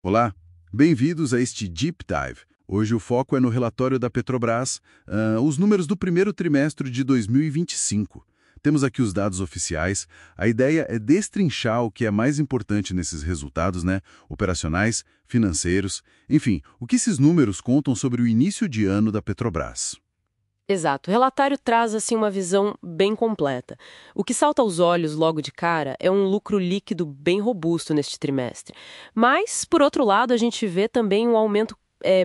Olá, bem-vindos a este Deep Dive. Hoje o foco é no relatório da Petrobras, os números do primeiro trimestre de 2025. Temos aqui os dados oficiais. A ideia é destrinchar o que é mais importante nesses resultados, né? Operacionais, financeiros, enfim, o que esses números contam sobre o início de ano da Petrobras. Exato. O relatório traz assim uma visão bem completa. O que salta aos olhos logo de cara é um lucro líquido bem robusto neste trimestre. Mas, por outro lado, a gente vê também um aumento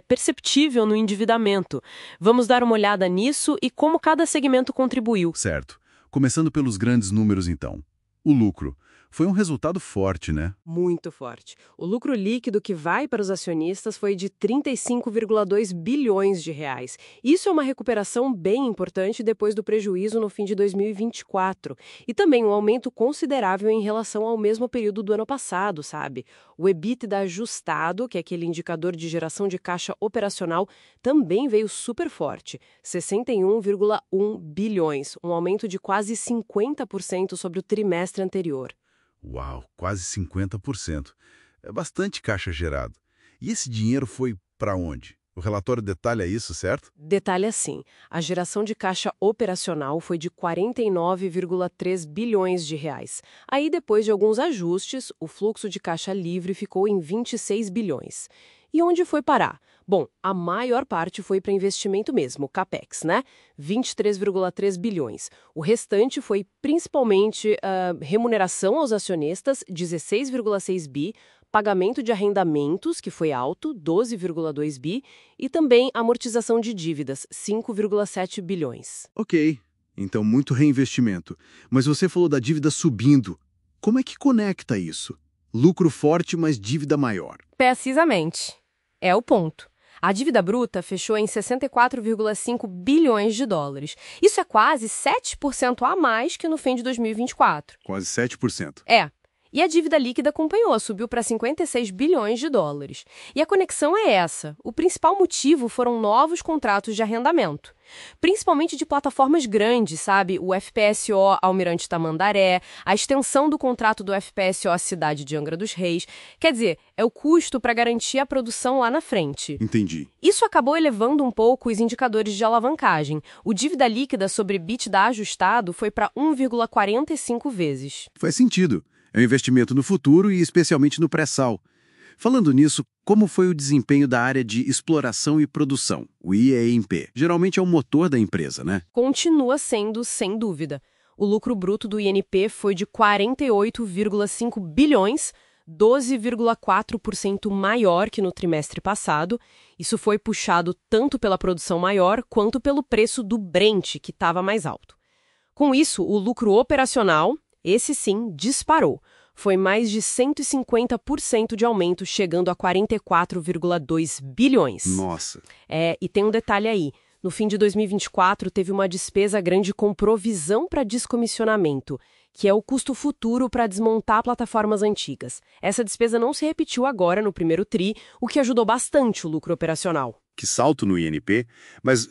perceptível no endividamento. Vamos dar uma olhada nisso e como cada segmento contribuiu. Certo. Começando pelos grandes números, então. O lucro. Foi um resultado forte, né? Muito forte. O lucro líquido que vai para os acionistas foi de 35,2 bilhões de reais. Isso é uma recuperação bem importante depois do prejuízo no fim de 2024. E também um aumento considerável em relação ao mesmo período do ano passado, sabe? O EBITDA ajustado, que é aquele indicador de geração de caixa operacional, também veio super forte, 61,1 bilhões, um aumento de quase 50% sobre o trimestre anterior. Uau, quase 50%. É bastante caixa gerado. E esse dinheiro foi para onde? O relatório detalha isso, certo? Detalhe assim, a geração de caixa operacional foi de 49,3 bilhões de reais. Aí, depois de alguns ajustes, o fluxo de caixa livre ficou em 26 bilhões. E onde foi parar? Bom, a maior parte foi para investimento mesmo, o CAPEX, né? 23,3 bilhões. O restante foi principalmente remuneração aos acionistas, 16,6 bi, pagamento de arrendamentos, que foi alto, 12,2 bi, e também amortização de dívidas, 5,7 bilhões. Ok, então muito reinvestimento. Mas você falou da dívida subindo. Como é que conecta isso? Lucro forte, mas dívida maior. Precisamente. É o ponto. A dívida bruta fechou em 64,5 bilhões de dólares. Isso é quase 7% a mais que no fim de 2024. Quase 7%. É. E a dívida líquida acompanhou, subiu para 56 bilhões de dólares. E a conexão é essa. O principal motivo foram novos contratos de arrendamento. Principalmente de plataformas grandes, sabe? O FPSO Almirante Tamandaré, a extensão do contrato do FPSO Cidade de Angra dos Reis. Quer dizer, é o custo para garantir a produção lá na frente. Entendi. Isso acabou elevando um pouco os indicadores de alavancagem. O dívida líquida sobre EBITDA ajustado foi para 1,45 vezes. Faz sentido. É um investimento no futuro e especialmente no pré-sal. Falando nisso, como foi o desempenho da área de exploração e produção, o IE&P? Geralmente é o motor da empresa, né? Continua sendo, sem dúvida. O lucro bruto do INP foi de 48,5 bilhões, 12,4% maior que no trimestre passado. Isso foi puxado tanto pela produção maior quanto pelo preço do Brent, que estava mais alto. Com isso, o lucro operacional, esse sim, disparou. Foi mais de 150% de aumento, chegando a 44,2 bilhões. Nossa! E tem um detalhe aí. No fim de 2024, teve uma despesa grande com provisão para descomissionamento, que é o custo futuro para desmontar plataformas antigas. Essa despesa não se repetiu agora no primeiro TRI, o que ajudou bastante o lucro operacional. Que salto no INP, mas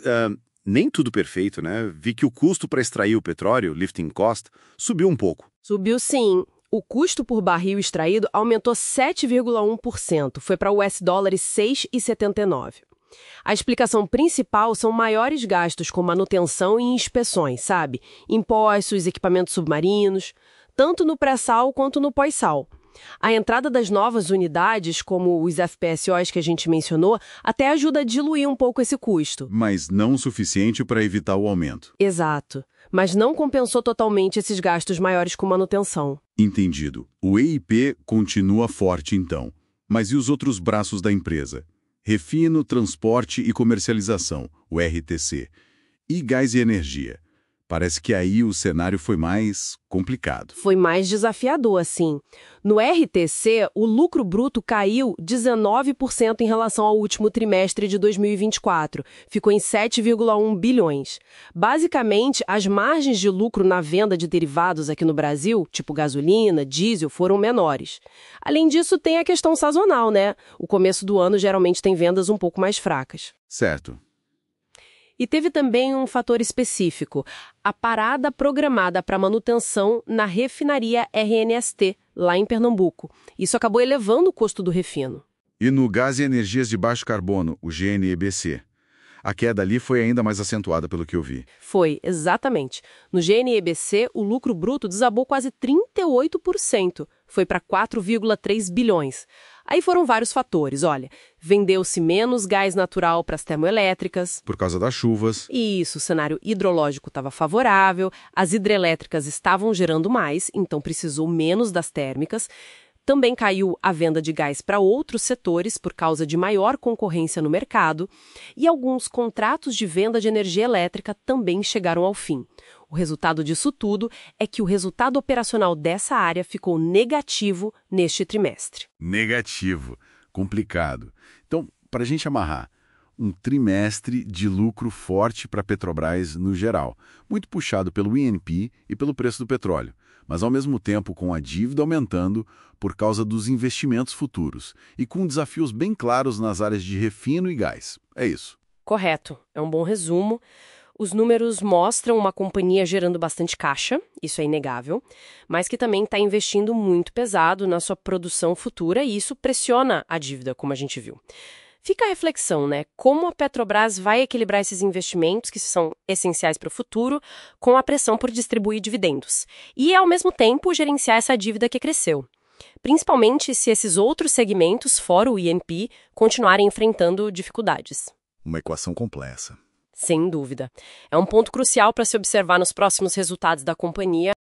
nem tudo perfeito, né? Vi que o custo para extrair o petróleo, lifting cost, subiu um pouco. Subiu sim. O custo por barril extraído aumentou 7,1%, foi para US$ 6,79. A explicação principal são maiores gastos com manutenção e inspeções, sabe? Impostos, equipamentos submarinos, tanto no pré-sal quanto no pós-sal. A entrada das novas unidades, como os FPSOs que a gente mencionou, até ajuda a diluir um pouco esse custo. Mas não o suficiente para evitar o aumento. Exato. Mas não compensou totalmente esses gastos maiores com manutenção. Entendido. O EIP continua forte, então. Mas e os outros braços da empresa? Refino, Transporte e Comercialização, o RTC. E Gás e Energia. Parece que aí o cenário foi mais complicado. Foi mais desafiador, assim. No RTC, o lucro bruto caiu 19% em relação ao último trimestre de 2024. Ficou em 7,1 bilhões. Basicamente, as margens de lucro na venda de derivados aqui no Brasil, tipo gasolina, diesel, foram menores. Além disso, tem a questão sazonal, né? O começo do ano geralmente tem vendas um pouco mais fracas. Certo. E teve também um fator específico, a parada programada para manutenção na refinaria RNST, lá em Pernambuco. Isso acabou elevando o custo do refino. E no Gás e Energias de Baixo Carbono, o GNEBC? A queda ali foi ainda mais acentuada pelo que eu vi. Foi, exatamente. No GNEBC, o lucro bruto desabou quase 38%. Foi para 4,3 bilhões. Aí foram vários fatores, olha. Vendeu-se menos gás natural para as termoelétricas. Por causa das chuvas. Isso, o cenário hidrológico estava favorável, as hidrelétricas estavam gerando mais, então precisou menos das térmicas. Também caiu a venda de gás para outros setores por causa de maior concorrência no mercado, e alguns contratos de venda de energia elétrica também chegaram ao fim. O resultado disso tudo é que o resultado operacional dessa área ficou negativo neste trimestre. Negativo. Complicado. Então, para a gente amarrar, um trimestre de lucro forte para a Petrobras no geral, muito puxado pelo INP e pelo preço do petróleo, mas ao mesmo tempo com a dívida aumentando por causa dos investimentos futuros e com desafios bem claros nas áreas de refino e gás. É isso. Correto, é um bom resumo. Os números mostram uma companhia gerando bastante caixa, isso é inegável, mas que também está investindo muito pesado na sua produção futura e isso pressiona a dívida, como a gente viu. Fica a reflexão, né? Como a Petrobras vai equilibrar esses investimentos, que são essenciais para o futuro, com a pressão por distribuir dividendos. E, ao mesmo tempo, gerenciar essa dívida que cresceu. Principalmente se esses outros segmentos, fora o INP, continuarem enfrentando dificuldades. Uma equação complexa. Sem dúvida. É um ponto crucial para se observar nos próximos resultados da companhia.